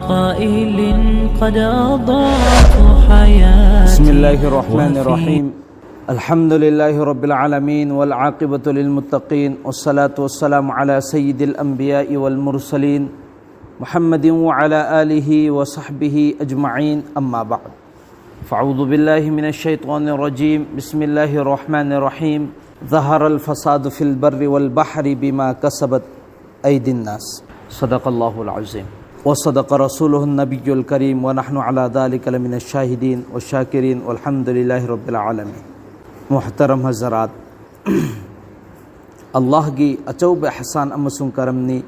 قائل قد أضاعت حياتي بسم الله الرحمن الرحيم الحمد لله رب العالمين والعاقبة للمتقين والصلاة والسلام على سيد الأنبياء والمرسلين محمد وعلى آله وصحبه أجمعين أما بعد فأعوذ بالله من الشيطان الرجيم بسم الله الرحمن الرحيم ظهر الفساد في البر والبحر بما كسبت أيدي الناس صدق الله العظيم وصدق رسوله النبي الكريم ونحن على ذلك لمن الشاهدين والشاكرين والحمد لله رب العالمين محترم حضرات الله کی اچوب احسان امسون کرمنی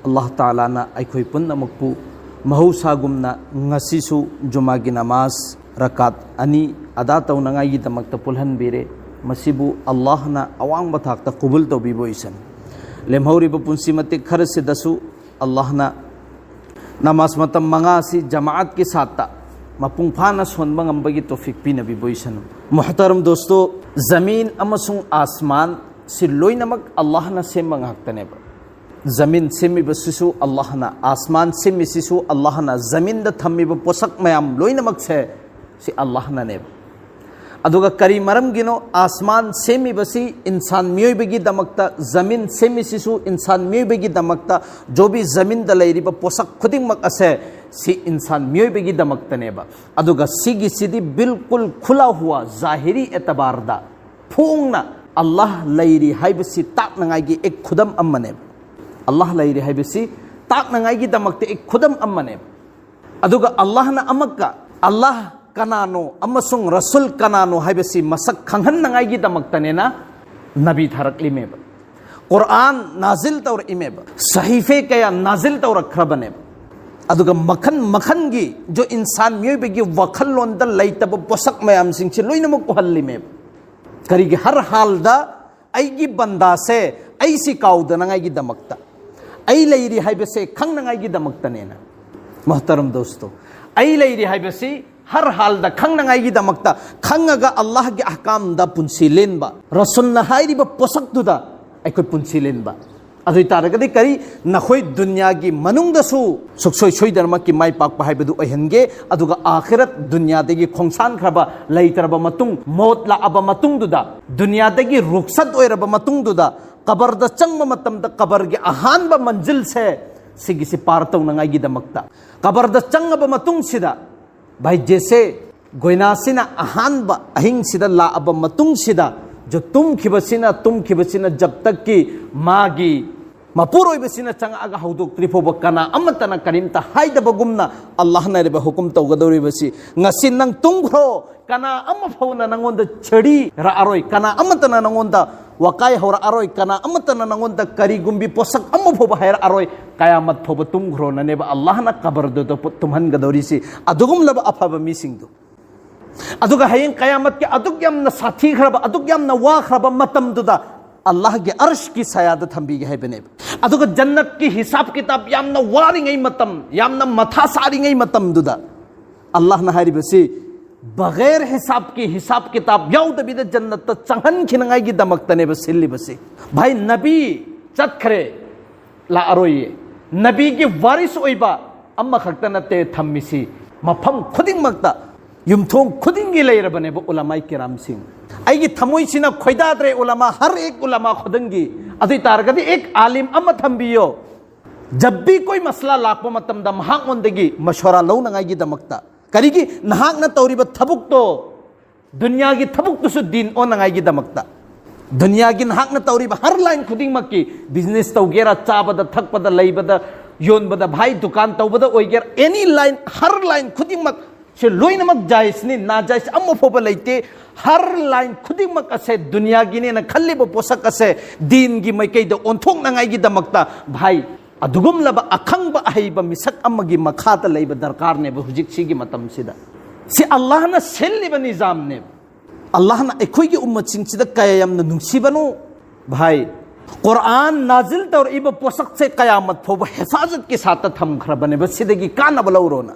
Allah Ta'ala na aikhoi punna makpu mahusagumna ngasisu jumagi namaz rakat ani ada taunangai gi damakta pulhan bire masibu Allah na awang bathakta qubul to bibo isan lemhauri ba punsimati kharse dasu Allah na namaz matam manga si jamaat ki satta mapung phana sonba ngambagi tawfik pi nabi boisan muhtaram dosto zamin amasung asman si loinamak Allah na semma ngaktane ba जमीन सेमिबसिसु अल्लाहना आसमान सेमिसिसु अल्लाहना जमीन the थम्मिब पोसक मयाम लोइनमक से सि अल्लाहना ने अदुगा करी मरम गिनो आसमान सेमिबसि इंसान मियोइबगी दमकता जमीन सेमिसिसु इंसान मियोइबगी दमकता जो भी जमीन द लैरिब पोसक खुदिंगमक असे सि इंसान मियोइबगी दमकता नेबा अदुगा सिगी सिदी बिल्कुल खुला हुआ जाहिरी एतबार दा फुंगना अल्लाह लैरि हाइबसि ताकनंगाइगी एक खुदम अम्मने Allah lairi haibisi tak nangai gi damakte ek khudam ammane aduga Allah na amakka Allah kanano amasung rasul kanano haibisi masak khanghan nangai gi damaktane na nabi tharak limeba Quran nazil tawr imeba sahife kaya nazil tawr akhrabane aduga makhan makhan gi jo insan miyoy begi wakhal londal laitab posak mayam sing chi loinamuk ko hallimeba kari gi har hal da aigi banda se aisi kauda nangai gi damakta आई Larry हाइबसे खंग नंगाई की दमकतने ना मोहतरम दोस्तों आई Larry हाइबसे हर हाल दा खंग नंगाई की दमकता खंगगा अल्लाह के अहकाम दा पुंसिलेन बा रसूल न हाइरी बा पोसक दुदा आई कोई पुंसिलेन बा अदुई तारगदि करी नखोई दुनिया की मनुंग दसु सुखसोई सोई धर्म की माई पाक पाहाई बदु अहनगे अदुगा आखिरत दुनिया देगी खोंगसान खरबा लैतरबा मतुंग मौत ला अबा मतुंग दुदा दुनिया देगी रुखसत ओइरबा मतुंग दुदा कबर द चंग मतम द कबर के अहान ब मंजिल से सिगिसी पारतौ नंगाई की दमकता कबर द चंग ब मतुंग सिदा भाई जैसे गोइनासिना अहान ब अहिंग सिदा ला अब मतुंग सिदा जो तुम खिबसिना जब तक की मागी मपुरोय बसिना चंग आगा हौदोक त्रिफोब कना अमतना करिमता हाइदबगुमना अल्लाह ने रे हुकुम तौगदौरि बसि ngasi nang tungkhro kana amma fauna nangonda chadi ra aroi kana amatana nangonda wakai hora aroi kana amatana nangonda kari gumbi posak amma phoba hair aroi kayamat phoba tungkhro na neba Allah na kabar do to tumhan gadori si adugum laba afaba missing do aduga hayeng kayamat ke adug yam na sathi khraba adug yam na wa khraba matam duda Allah के अर्श की सयादत हम भी है बने अदुगा जन्नत की हिसाब किताब यामना वारिंगई मतम यामना मथा सारिंगई मतम दुदा अल्लाह न हारी बसी बगैर हिसाब की हिसाब किताब याउद बिद जन्नत चंगन खिनंगाई की दमक तने बसिल्ली बसी भाई नबी चतखरे ला अरोये नबी की वारिस ओइबा अम्मा खक्तनते थम्मिसी मफम खुदिंग मक्ता युमथों खुदिंगी लेर बने बो उलमाई किराम सिंह आइगी थमोई सिना खोइदाद्रे उलमा हर एक उलमा खुदंगी अदि तारगदि एक आलिम अम्मा थम्बियो जब भी कोई मसला लापो मतम द महाक ओंदगी मशवरा लौ नंगाई दमकता करिगी नहाक न तौरिब थबुक तो दुनिया की थबुक तो दिन ओ नंगाई दमकता दुनिया की नहाक न तौरिब हर लाइन खुदिंग मक्की बिजनेस तौगेरा चाबद थकपद लैबद योनबद भाई दुकान तौबद ओइगेर एनी लाइन हर लाइन खुदिंग मक से लोइनमक जायसनी नाजायस अम्म फोब लैते हर लाइन खुदिंगमक असे दुनिया गिने न खल्लिब पोसक असे दीन गी मैकै द ओंथोक नंगाई गी दमकता भाई अदुगुम लब अखंग अहिब मिसक अम्मगी मखात लैब दरकार ने हुजिक सिगी मतम सिदा सि अल्लाह न सेल्लिब निजाम ने अल्लाह न एखोई उम्मत सिंग सिदा कयम न नुंसिबनु भाई कुरान नाजिल तौर इब पोसक से कयामत फोब हिफाजत के साथ थम खरबने बसिदगी कान बलौरोना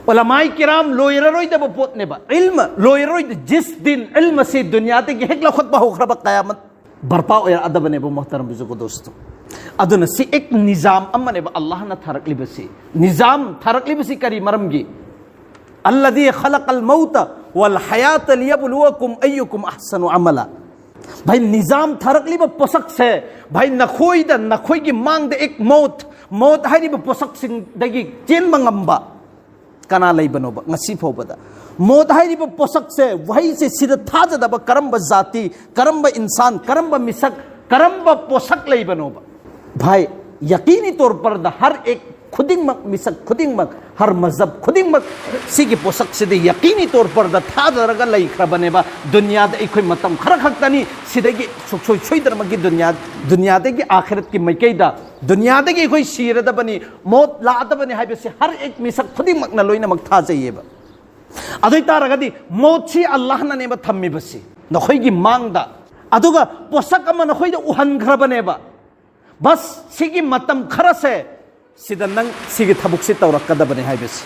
उलमाई किराम लोयररोय दब पोतने बा इल्म लोयररोय जिस दिन इल्म से दुनिया ते हेक लखत बा होखरब कयामत बरपा और अदब ने बो मोहतरम बुजुर्ग दोस्तों अदुना सी एक निजाम अमने अल्लाह ना थारकलिबसी निजाम थारकलिबसी करी मरमगी अल्लज़ी खलक़ल मौत वल हयात लियब्लुवकुम अय्युकुम अहसनु अमला भाई निजाम थारकलिब पोसक से भाई नखोई की मांग दे एक मौत हाइरिब पोसक सिंग दगी चेन मंगंबा कना लेबनोबा ngasi फोबदा मौत हाइरिब पोसक से वही से सिद थाजदब करंब जाति करंब इंसान करंब मिसक करंब पोसक लेबनोबा भाई यकीनी तौर पर हर एक खुदिंगमक मिसक खुदिंगमक हर मजहब खुदिंगमक सिगी पोसक सिदे यकीनी तौर पर थादरगा लैख्रबनेबा दुनियाद एखोय मतम खरा खक्तनी सिदगी सुखसोय सोयदरमगी दुनियादगी आखिरत की मैकैदा दुनियादगी एखोय सिरदबनी मौत लादबनी हाइबसे हर एक मिसक खुदिंगमकना लोइनमक थाजैयेबा अदुइ तारगदी मौतसी अल्लाहना नेबा थम्मिबसी नखोयगी मांगदा अदुगा पोसक अमा नखोयदा उहनख्रबनेबा बस सिगी मतम खरा से सिदा नंग सिगी थबुक से तौरकदबने हाइबसी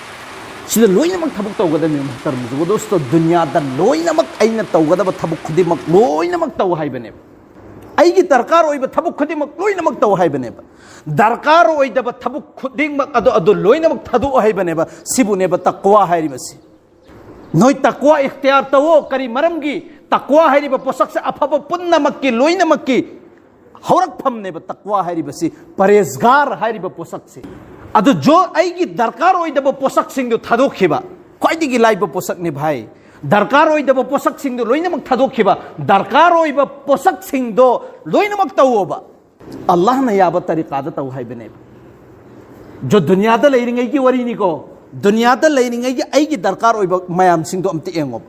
सिदा लोइनमक थबुक तौगदबने महतर मुजुगो दोस्तो दुनियादा लोइनमक आइना तौगदब थबुक खुदिमक लोइनमक तौ हाइबने आइगी दरकार ओइबा थबुक खुदिमक लोइनमक तौ हाइबने दरकार ओइदब थबुक खुदिमक अदो लोइनमक थदु हाइबने सिबुनेबा तक्वा हाइरिबसी नोय तक्वा इख्तियार तवो करी मरमगी तक्वा हाइरिबा पोसक से अफब पुन्नमक की लोइनमक की हौरकफमनेब तक्वा हाइरिबसी परहेजगार हाइरिबा पोसक से अदो जो आइगी दरकार ओइदब पोसक सिंगदो थादोखिबा क्वाइदिगी लाइबा पोसक ने भाई दरकार ओइदब पोसक सिंगदो लोइनमक थादोखिबा दरकार ओइबा पोसक सिंगदो लोइनमक तवोबा अल्लाह ने याबा तरीकादा तव हाइबने जो दुनियादा लेरिंगैगी वरिनिको दुनियादा लेरिंगैगी आइगी दरकार ओइबा मयाम सिंगदो अमते एंगोब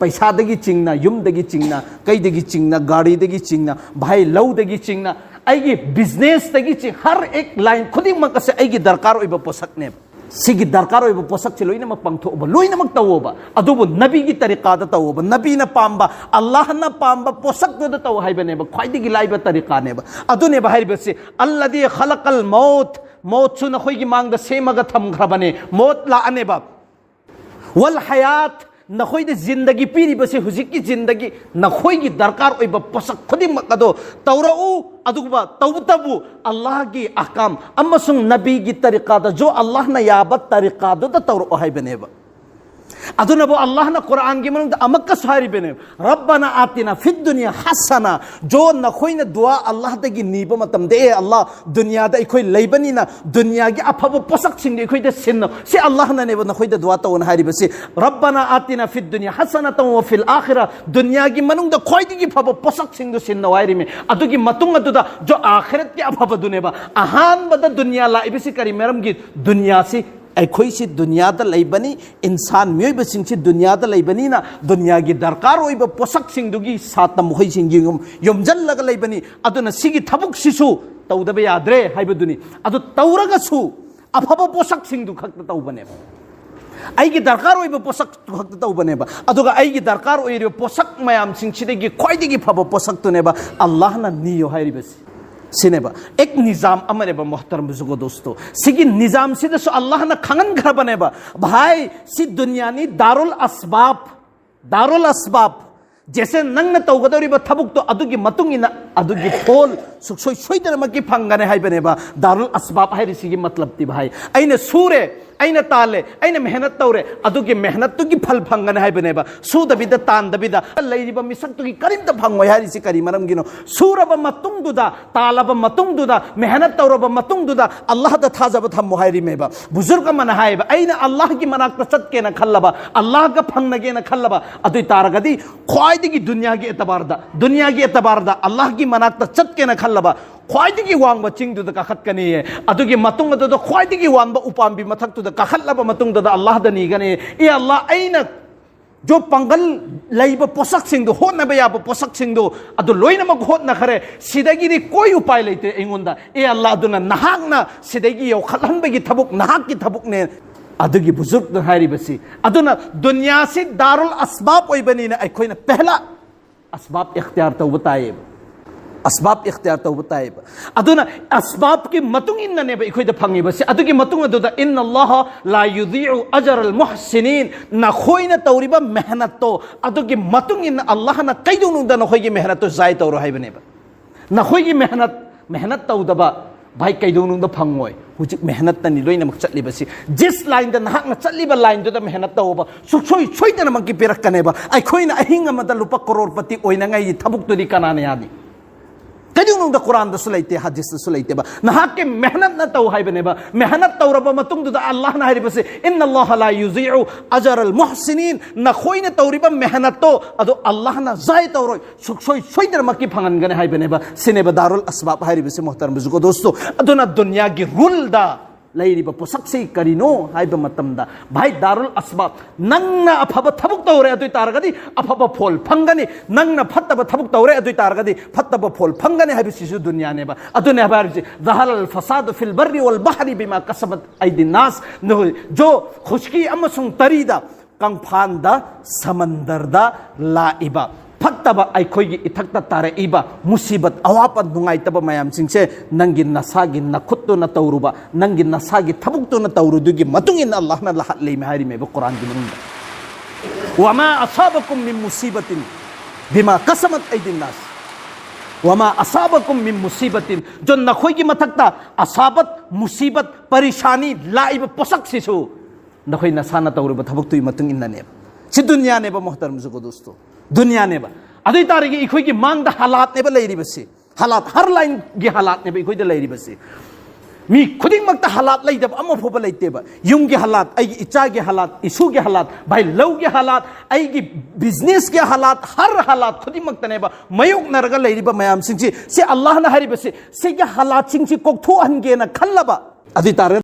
पैसादगी चिंगना युमदगी चिंगना कईदगी चिंगना गाड़ीदगी चिंगना भाई लौदगी चिंगना आइगी बिजनेसदगी चिंग हर एक लाइन खुदिमक से आइगी दरकार ओइबा पोसकने सिगी दरकार ओइबा पोसक से लोइनमक पंगथोबा लोइनमक तवोबा अदुबु नबीगी तरीकादा तवोबा नबीना पाम्बा अल्लाहना पाम्बा पोसकदोदा तव हाइबनेबा ख्वाइदिगी लाइबा तरीकानेबा अदुनेबा हाइबसे अल्लज़ी खलक़ल मौत सु नखोइगी मांगदा सेमगा थमख्रबने मौत लाअनेबा वल हयात नखोइदे जिंदगी पीरिबसे हुजिकी जिंदगी नखोइगी दरकार ओइबा पोसक खुदिमक अदो तौरऊ अदुबा तौबतबु अल्लाह की अहकाम अमसुंग नबी की तरीकादा जो अल्लाह न याबत तरीकादो द तौरऊ हाइबनेबा अदुनबो अल्लाह न कुरान की मनुंग अमक्का सारिबने रब्बना आतिना फिद दुनिया हसना जो नखोइना दुआ अल्लाह दगी नीबा मतम दे अल्लाह दुनिया दा इखोइ लैबनिना दुनिया की अफब पोसक सिंग इखोइ दे सिन से अल्लाह न नेबो नखोइ दा दुआ तौन हारिबसे रब्बना आतिना फिद दुनिया हसनतन व फिल आखिरा दुनिया की मनुंग दा खोइदगी फब पोसक सिंग दो सिन वाइरिमे अदुगी मतुंग अदुदा जो आखिरत की अफब दुनेबा अहान बदा दुनिया लाइबसी करी मरम की दुनिया से अखोइसी दुनियादा लैबनी इंसान मियोइबसिंगसी दुनियादा लैबनीना दुनिया की दरकार ओइबा पोसक सिंगदुगी सातम मुखैसिंगी योमजल्लगा लैबनी अदुना सिगी थबुक सिसु तौदबे याद्रे हाइबदुनी अदु तौरगसु अफब पोसक सिंगदु खक्त तौबनेबा आइगी दरकार ओइबा पोसक खक्त तौबनेबा अदुगा आइगी दरकार ओइरिबा पोसक मयाम सिंगसिदगी ख्वाइदिगी फब पोसक तुनेबा अल्लाहना नियो हाइरिबसी सिनेबा एक निजाम अमरेबा मोहतरम बुजुर्गो दोस्तों सिगी निजाम सिदे सो अल्लाह न खंगन घर बनेबा भाई सि दुनियानी दारुल अस्बाब जैसे नंग न तौगदोरिबा थबुक तो अदुगी मतुंगिना अदुगी फोल सुखसोय सोयदरमकी फंगने हाय बनेबा दारुल अस्बाब हाय रिसिगी मतलब ति भाई आइने सूरे आइने ताले आइने मेहनत तौरे अदुगी मेहनत तुगी फल फंगने हाय बनेबा सूदबिदा तांदबिदा लैरिबा मिसक तुगी करिमता फंगोय हाय रिसि करी मरम गिनो सूरबा मतुंगदुदा तालबा मतुंगदुदा मेहनत तौरबा मतुंगदुदा अल्लाह दा थाजब थम मुहायरिमेबा बुजुर्ग मन हायबा आइने अल्लाह की मनाक सत्के न खल्लबा अल्लाह का फंगनगे न खल्लबा अदुई तारगदी ख्वाइदिगी दुनिया की एतबारदा अल्लाह की मनाक सत्के न खल्लबा ख्वाइदिगी वांगबा चिंगदुदा काखत्कनी है अदुगी मतुंगदुदा ख्वाइदिगी वांगबा उपांबी मथक्तुदा काखल्लबा मतुंगदुदा अल्लाह दा नीगने ए अल्लाह आइना जो पंगल लैबा पोसक सिंगदो होनबा याबा पोसक सिंगदो अदु लोइनमक होतना खरे सिदगी कोई उपाय लेते एंगोंदा ए अल्लाह अदुना नहाकना सिदगी यो खलहनबगी थबुक नहाक की थबुक ने अदुगी बुजुर्ग हारिबसी अदुना दुनिया से दारुल अस्बाब ओइबनीना अखोइना पहला अस्बाब इख्तियार तो बताए असबाब इख्तियार तो बताए अदुना असबाब की मतुंग इन्नने इखोइदा फंगिबसे अदुगी मतुंग अदुदा इन्नल्लाह ला युदीउ अजरल मुहसिनीन नखोइना तौरिबा मेहनत तो अदुगी मतुंग इन अल्लाह न कैदुनुदा नखोइगी मेहनत तो जाय तौर हाइबनेबा नखोइगी मेहनत तौदबा भाई कईदों फंगोय हुजिक मेहनत तनी लोइनमक चटलिबसी जिस लाइन द नहाक चटलिबा लाइन द मेहनत तौबा सुखसोय सोइदनमक की पिरकनेबा अखोइना अहिंग अमदा लुपा करोड़पति ओइनंगाई थबुक्तुदि कनाने यादि कईदों द कुरान द सुलाइते हदीस द सुलाइतेबा नहाक के मेहनत न तौ हाइबनेबा मेहनत तौरबा मतुंग द अल्लाह ना हारिबसे इन्नल्लाह ला युज़ीउ अजरल मुहसिनीन नखोइना तौरिबा मेहनत तो अदो अल्लाह ना जाय तौरोय सुखसोय सोइदनमक की फंगनगने हाइबनेबा सिनेबा दारुल असबाब हारिबसे मोहतरम बुजुर्गो दोस्तों अदोना दुनिया की रूल दा लैरिबा पोसक से करिनो हाइबा मतमदा भाई दारुल असबाब नंगना अफबा थबुक तौरे अदुई तारगदी अफबा फोल फंगनी नंगना फत्तबा थबुक तौरे अदुई तारगदी फत्तबा फोल फंगनी हाइबिसिसु दुनिया नेबा अदुने हाबारिसि ज़हरल फसाद फिल बर्रि वल बहरी बिमा कसबत ऐदिन नास जो खुशकी अमसुंग तरीदा कंफानदा समंदरदा लाइबा फत्तबा अखोइगी इथक्ता तारेइबा मुसीबत अवापत नुंगाइतबा मयामसिंगसे नंगी नसागी नखुत्तो न तौरुबा नंगी नसागी थबुक्तो न तौरुदुगी मतुंगिन अल्लाह न लहले मेहारी में कुरान की मनुंदा वमा असाबकुम मिन मुसीबतिन बिमा कसमत ऐदिन नास वमा असाबकुम मिन मुसीबतिन जो नखोइगी मथक्ता असाबत मुसीबत परेशानी लाइबा पोसक सिसु नखोइ नसाना तौरुबा थबुक्तुई मतुंगिन ने सि दुनिया ने मोहतरम जुगो दोस्तों दुनिया ने अदुई तारगी इखोई की मांग हालात ने लेरिबसे हालात हर लाइन की हालात ने इखोई लेरिबसे मी खुदिंगमक हालात लेदब अमफोब लेतेबा युम के हालात आई इचा के हालात इशू के हालात भाई लव के हालात आई की बिजनेस के हालात हर हालात खुदिंगमक तनेबा मयुक नरगा लेरिबा मयाम सिंची से अल्लाह ना हरिबसे से के हालात सिंची कोक्थो हनगे ना खल्लबा अदुई तार